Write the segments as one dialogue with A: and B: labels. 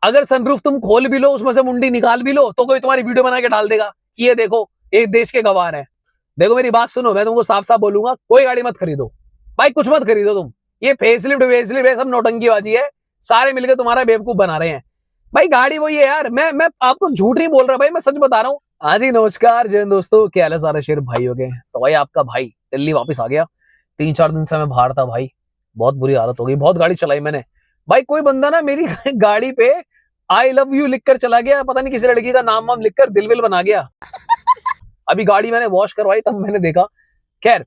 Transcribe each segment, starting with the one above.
A: अगर सनरूफ तुम खोल भी लो, उसमें से मुंडी निकाल भी लो, तो कोई तुम्हारी वीडियो बना के डाल देगा कि ये देखो, ये देश के गवार है। देखो मेरी बात सुनो, मैं तुमको साफ साफ बोलूंगा, कोई गाड़ी मत खरीदो भाई, कुछ मत खरीदो तुम। ये फेसलिफ्ट वेसलिफ्ट ये सब नौटंकीबाजी है, सारे मिलकर तुम्हारा बेवकूफ बना रहे हैं। भाई गाड़ी वही है यार, मैं आपको झूठ नहीं बोल रहा भाई, मैं सच बता रहा हूँ। हाँ जी, नमस्कार, जय हिंद दोस्तों, क्या हाल है सारे शेर भाई हो गए। तो भाई आपका भाई दिल्ली वापस आ गया। 3-4 दिन से मैं बाहर था भाई, बहुत बुरी हालत हो गई, बहुत गाड़ी चलाई मैंने भाई। कोई बंदा ना मेरी गाड़ी पे आई लव यू लिखकर चला गया, पता नहीं किसी लड़की का नाम वाम लिखकर दिल विल बना गया। अभी गाड़ी मैंने वॉश करवाई तब मैंने देखा। खैर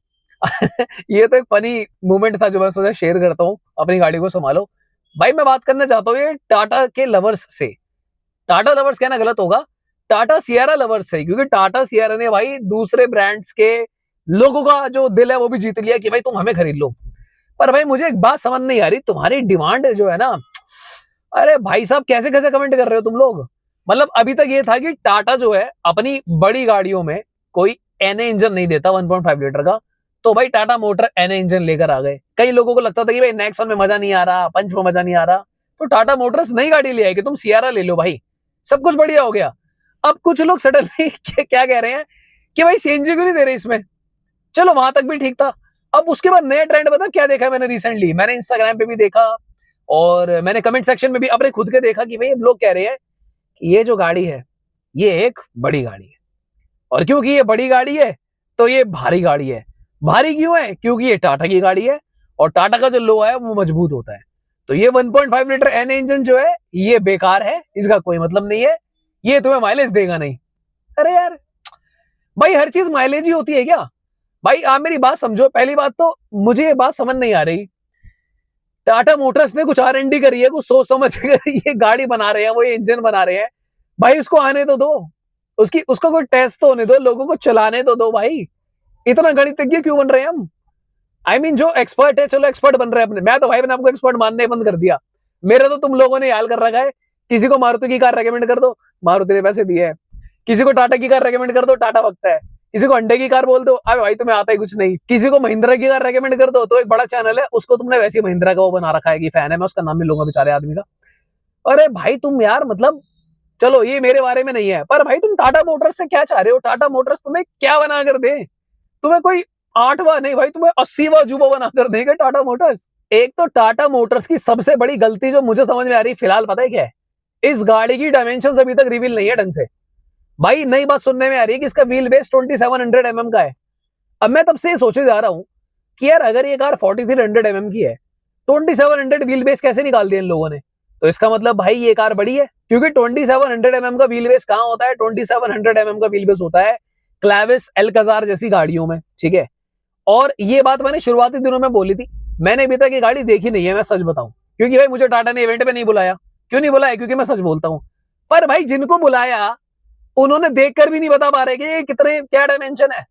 A: ये तो एक फनी मोमेंट था जो मैं सोचा शेयर करता हूँ। अपनी गाड़ी को संभालो भाई। मैं बात करना चाहता हूँ ये टाटा के लवर्स से। टाटा लवर्स कहना गलत होगा, टाटा सियारा लवर्स से, क्योंकि टाटा सियारा ने भाई दूसरे ब्रांड्स के लोगों का जो दिल है वो भी जीत लिया कि भाई तुम हमें खरीद लो। पर भाई मुझे एक बात समझ नहीं आ रही, तुम्हारी डिमांड जो है ना, अरे भाई साहब कैसे कैसे कमेंट कर रहे हो तुम लोग। मतलब अभी तक ये था कि टाटा जो है अपनी बड़ी गाड़ियों में कोई एनए इंजन नहीं देता 1.5 लीटर का, तो भाई टाटा मोटर एनए इंजन लेकर आ गए। कई लोगों को लगता था कि भाई नेक्सॉन में मजा नहीं आ रहा, पंच में मजा नहीं आ रहा, तो टाटा मोटर्स नई गाड़ी ले आई कि तुम सियारा ले लो भाई, सब कुछ बढ़िया हो गया। अब कुछ लोग सडनली क्या कह रहे हैं कि भाई सीएनजी क्यों नहीं दे रहे इसमें। चलो वहां तक भी ठीक था। अब उसके बाद नया ट्रेंड पता क्या देखा मैंने रिसेंटली, मैंने इंस्टाग्राम पे भी देखा और मैंने कमेंट सेक्शन में भी अपने खुद के देखा कि भाई लोग कह रहे हैं कि ये जो गाड़ी है ये एक बड़ी गाड़ी है, और क्योंकि ये बड़ी गाड़ी है तो ये भारी गाड़ी है। भारी क्यों है? क्योंकि ये टाटा की गाड़ी है और टाटा का जो लोहा है वो मजबूत होता है। तो ये 1.5 लीटर एन इंजन जो है ये बेकार है, इसका कोई मतलब नहीं है, ये तुम्हें माइलेज देगा नहीं। अरे यार भाई हर चीज माइलेज ही होती है क्या? भाई आप मेरी बात समझो। पहली बात तो मुझे ये बात समझ नहीं आ रही, टाटा मोटर्स ने कुछ R&D करी है, कुछ सोच समझ कर ये गाड़ी बना रहे हैं, वो ये इंजन बना रहे हैं भाई, उसको आने तो दो, उसका कोई टेस्ट तो होने दो, लोगों को चलाने तो दो भाई। इतना गणितज्ञ क्यों बन रहे हैं हम? I mean, जो एक्सपर्ट है चलो एक्सपर्ट बन रहे हैं अपने, मैं तो भाई मैंने आपको एक्सपर्ट मानने बंद कर दिया। मेरा तो तुम लोगों ने हाल कर रखा है, किसी को मारुति की कार रेकमेंड कर दो, मारुति ने पैसे दिए है, किसी को टाटा की कार रेकमेंड कर दो, टाटा बकता है, किसी को अंडे की कार बोल दो, अरे भाई तुम्हें आता ही कुछ नहीं, किसी को महिंद्रा की कार रेकमेंड कर दो तो एक बड़ा चैनल है उसको तुमने वैसे ही महिंद्रा का वो बना रखा है कि फैन है, मैं उसका नाम नहीं लूंगा बेचारे आदमी का। अरे भाई तुम यार मतलब, चलो ये मेरे बारे में नहीं है, पर भाई तुम टाटा मोटर्स से क्या चाह रहे हो? टाटा मोटर्स तुम्हें क्या बना कर दे? तुम्हें कोई 8वां नहीं भाई, तुम्हें 80वां अजूबा बना कर देंगे टाटा मोटर्स। एक तो टाटा मोटर्स की सबसे बड़ी गलती जो मुझे समझ में आ रही फिलहाल पता है क्या है? इस गाड़ी की डायमेंशन अभी तक रिवील नहीं है ढंग से। भाई नई बात सुनने में आ रही है कि इसका व्हील बेस 2700 mm का है। अब मैं तब से ये सोचे जा रहा हूं कि यार अगर ये कार 4300 mm की है, 2700 व्हील बेस कैसे निकाल दिया इन लोगों ने? तो इसका मतलब भाई ये कार बड़ी है, क्योंकि 2700 mm का व्हील बेस कहां होता है? 2700 mm का व्हील बेस होता है क्लैविस एल्काजार जैसी गाड़ियों में, ठीक है। और ये बात मैंने शुरुआती दिनों में बोली थी, मैंने अभी तक ये गाड़ी देखी नहीं है, मैं सच बताऊं, क्योंकि भाई मुझे टाटा ने इवेंट पे नहीं बुलाया। क्यों नहीं बुलाया? क्योंकि मैं सच बोलता हूं। पर भाई जिनको बुलाया उन्होंने देखकर भी नहीं बता पा रहे कि ये कितने क्या डायमेंशन है,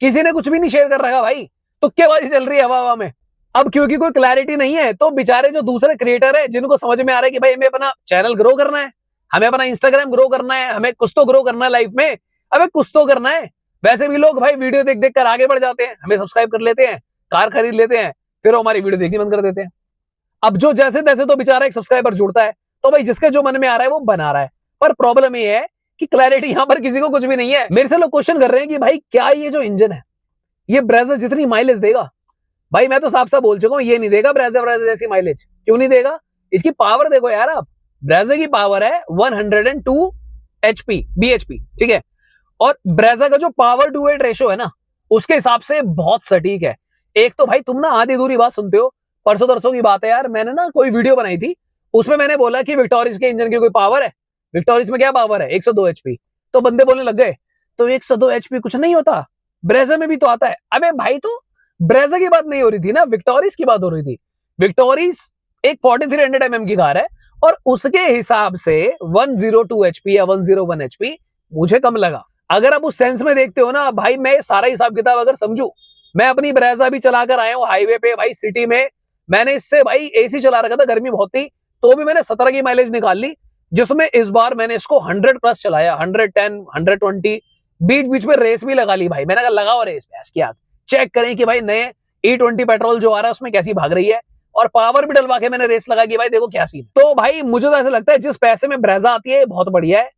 A: किसी ने कुछ भी नहीं शेयर कर रखा भाई, तुक्केबाजी चल रही है हवा हवा में। अब क्योंकि कोई क्लैरिटी नहीं है तो बेचारे जो दूसरे क्रिएटर है जिनको समझ में आ रहा है कि भाई हमें अपना चैनल ग्रो करना है, हमें अपना इंस्टाग्राम ग्रो करना है, हमें कुछ तो ग्रो करना है लाइफ में, हमें कुछ तो करना है। वैसे भी लोग भाई वीडियो देख देख कर आगे बढ़ जाते हैं, हमें सब्सक्राइब कर लेते हैं, कार खरीद लेते हैं, फिर हमारी वीडियो देखनी बंद कर देते हैं। अब जो जैसे तैसे तो बेचारा एक सब्सक्राइबर जुड़ता है, तो भाई जिसके जो मन में आ रहा है वो बना रहा है। पर प्रॉब्लम ये है कि क्लैरिटी यहां पर किसी को कुछ भी नहीं है। मेरे से लोग क्वेश्चन कर रहे हैं कि भाई क्या ये जो इंजन है ये ब्रेजा जितनी माइलेज देगा? भाई मैं तो साफ साफ बोल चुका हूं, ये नहीं देगा ब्रेजा जैसी माइलेज। क्यों नहीं देगा? इसकी पावर देखो यार आप, ब्रेजा की पावर है 102 HP bhp, ठीक है। और ब्रेजा का जो पावर टू वेट रेशो है ना, उसके हिसाब से बहुत सटीक है। एक तो भाई तुम ना आधी अधूरी बात सुनते हो। परसों तरसों की बात है यार, मैंने ना कोई वीडियो बनाई थी, उसमें मैंने बोला कि विक्टोरिस के इंजन की कोई पावर है, विक्टोरिस में क्या पावर है? 102 HP। तो बंदे बोलने लग गए तो 102 HP कुछ नहीं होता, ब्रेजा में भी तो आता है। अबे भाई तो ब्रेजा की बात नहीं हो रही थी ना, विक्टोरिस की बात हो रही थी। विक्टोरिस एक 4300 mm की कार है और उसके हिसाब से 102 HP या 101 HP मुझे कम लगा। अगर आप उस सेंस में देखते हो ना भाई, मैं सारा हिसाब किताब अगर समझू, मैं अपनी ब्रेजा भी चलाकर आया हूँ हाईवे पे भाई, सिटी में मैंने इससे भाई एसी चला रखा था, गर्मी बहुत थी, तो भी मैंने 17 की माइलेज निकाल ली, जिसमें इस बार मैंने इसको 100 प्लस चलाया, 110 120, बीच बीच में रेस भी लगा ली भाई। मैंने कहा लगाओ रेस, भैंस की आग, चेक करें कि भाई नए E20 पेट्रोल जो आ रहा है उसमें कैसी भाग रही है। और पावर भी डलवा के मैंने रेस लगा कि भाई देखो क्या सीन। तो भाई मुझे तो ऐसा लगता है जिस पैसे में ब्रेजा आती है बहुत बढ़िया है।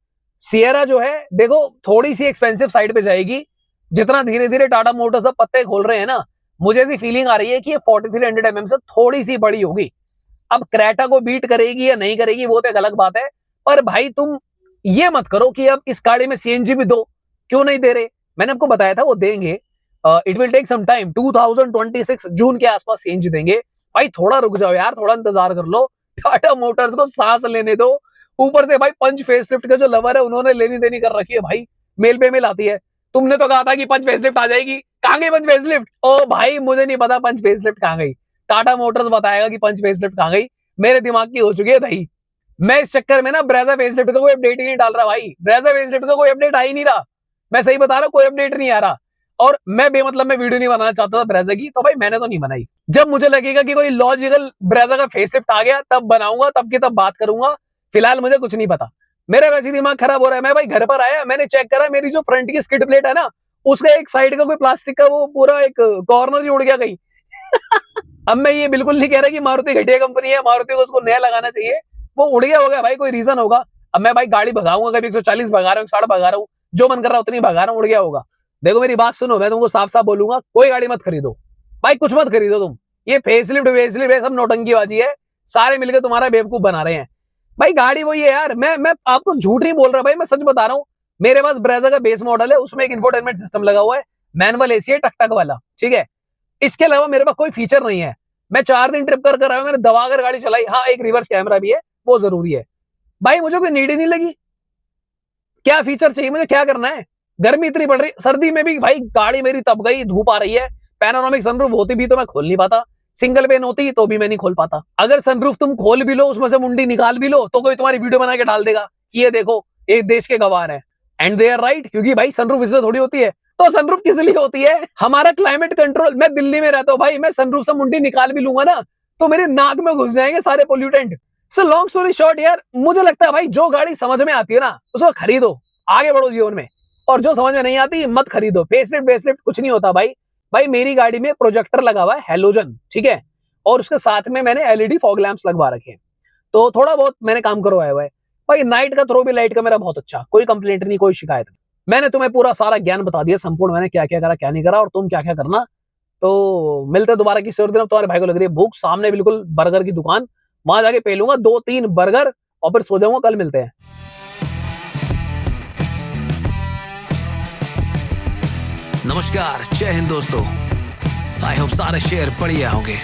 A: सियरा जो है देखो थोड़ी सी एक्सपेंसिव साइड पे जाएगी, जितना धीरे धीरे टाटा मोटर्स अब पत्ते खोल रहे हैं ना, मुझे ऐसी फीलिंग आ रही है कि ये 4300 mm से थोड़ी सी बड़ी होगी। अब क्रेटा को बीट करेगी या नहीं करेगी वो तो एक अलग बात है, पर भाई तुम ये मत करो कि अब इस गाड़ी में सीएनजी भी दो, क्यों नहीं दे रहे? मैंने आपको बताया था वो देंगे, it will take some time, 2026 June के आसपास सीएनजी देंगे। भाई थोड़ा रुक जाओ यार, थोड़ा इंतजार कर लो, टाटा मोटर्स को सांस लेने दो। ऊपर से भाई पंच फेसलिफ्ट का जो लवर है उन्होंने लेनी देनी कर रखी है भाई, मेल पे मेल आती है। तुमने तो कहा था कि पंच फेसलिफ्ट आ जाएगी, कहां गई पंच फेसलिफ्ट? ओ भाई मुझे नहीं पता पंच फेसलिफ्ट कहां गई, टाटा मोटर्स बताएगा कि पंच फेसलिफ्ट कहां गई। मेरे दिमाग की हो चुकी है दही। मैं इस चक्कर में ना ब्रेजा फेसलिफ्ट का कोई अपडेट ही नहीं डाल रहा भाई, ब्रेजा फेसलिफ्ट का कोई अपडेट आ ही नहीं रहा, मैं सही बता रहा हूं, कोई अपडेट नहीं आ रहा। और मैं बेमतलब में वीडियो नहीं बनाना चाहता था ब्रेजा की, तो भाई मैंने तो नहीं बनाई। जब मुझे लगेगा कि कोई लॉजिकल ब्रेजा का फेसलिफ्ट आ गया तब बनाऊंगा, तब की तब बात करूंगा। फिलहाल मुझे कुछ नहीं पता, मेरा वैसे दिमाग खराब हो रहा है। मैं भाई घर पर आया, मैंने चेक करा मेरी जो फ्रंट की स्किड प्लेट है ना, उसका एक साइड का कोई प्लास्टिक का वो पूरा एक कॉर्नर ही उड़ गया कहीं। अब मैं ये बिल्कुल नहीं कह रहा कि मारुति घटिया कंपनी है, मारुति को उसको नया लगाना चाहिए, वो उड़ गया होगा भाई, कोई रीजन होगा। अब मैं भाई गाड़ी भगाऊंगा, कभी 140 भगा रहा हूँ, 60 भगा रहा हूँ, जो मन कर रहा है उतनी भगा रहा हूँ, उड़ गया होगा। देखो मेरी बात सुनो, मैं तुमको साफ साफ बोलूंगा, कोई गाड़ी मत खरीदो भाई, कुछ मत खरीदो तुम। ये फेसलिफ्ट वेसलिफ्ट सब नौटंकीबाजी है, सारे मिलकर तुम्हारा बेवकूफ बना रहे हैं। भाई गाड़ी वही है यार, मैं आपको झूठ नहीं बोल रहा भाई, मैं सच बता रहा हूँ। मेरे पास ब्रेजा का बेस मॉडल है, उसमें एक इंफोटेनमेंट सिस्टम लगा हुआ है, मैनुअल एसी है, टक टक वाला, ठीक है। इसके अलावा मेरे पास कोई फीचर नहीं है। मैं 4 दिन ट्रिप कर आया, मैंने दबाकर गाड़ी चलाई। हाँ एक रिवर्स कैमरा भी है, वो जरूरी है। भाई मुझे कोई नीड ही नहीं लगी, क्या फीचर चाहिए मुझे, क्या करना है? गर्मी इतनी पड़ रही, सर्दी में भी भाई गाड़ी मेरी तप गई, धूप आ रही है। पैनोरामिक सनरूफ होती भी तो मैं खोल नहीं पाता, सिंगल पेन होती तो भी मैं नहीं खोल पाता। अगर सनरूफ तुम खोल भी लो, उसमें से मुंडी निकाल भी लो, तो कोई तुम्हारी वीडियो बना के डाल देगा कि ये देखो ये देश के गवार है। एंड दे आर राइट, क्योंकि भाई सनरूफ इसलिए थोड़ी होती है, तो सनरूफ किस लिए होती है? हमारा क्लाइमेट कंट्रोल। मैं दिल्ली में रहता हूँ भाई, मैं सनरूफ से मुंडी निकाल भी लूंगा ना, तो मेरे नाक में घुस जाएंगे सारे pollutant. So long story short यार, मुझे लगता है भाई जो गाड़ी समझ में आती है ना उसको खरीदो, आगे बढ़ो जीवन में, और जो समझ में नहीं आती मत खरीदो। फेसलिफ्ट वेसलिफ्ट कुछ नहीं होता भाई। भाई मेरी गाड़ी में प्रोजेक्टर लगा हुआ है हेलोजन, ठीक है, और उसके साथ में मैंने एलईडी फॉग लैंप्स लगवा रखे हैं, तो थोड़ा बहुत मैंने काम करवाया हुआ है भाई। नाइट का थ्रो भी लाइट का मेरा बहुत अच्छा, कोई कंप्लेंट नहीं, कोई शिकायत नहीं। मैंने तुम्हें पूरा सारा ज्ञान बता दिया संपूर्ण, मैंने क्या क्या करा क्या नहीं करा और तुम क्या क्या करना। तो मिलते दोबारा किसी और दिन। अब तुम्हारे भाई को लग रही है भूख, सामने बिल्कुल बर्गर की दुकान, वहां जाके पे लूंगा 2-3 बर्गर और फिर सो जाऊंगा। कल मिलते हैं।
B: नमस्कार, जय हिंद दोस्तों। आई होप सारे शेयर बढ़िया होंगे।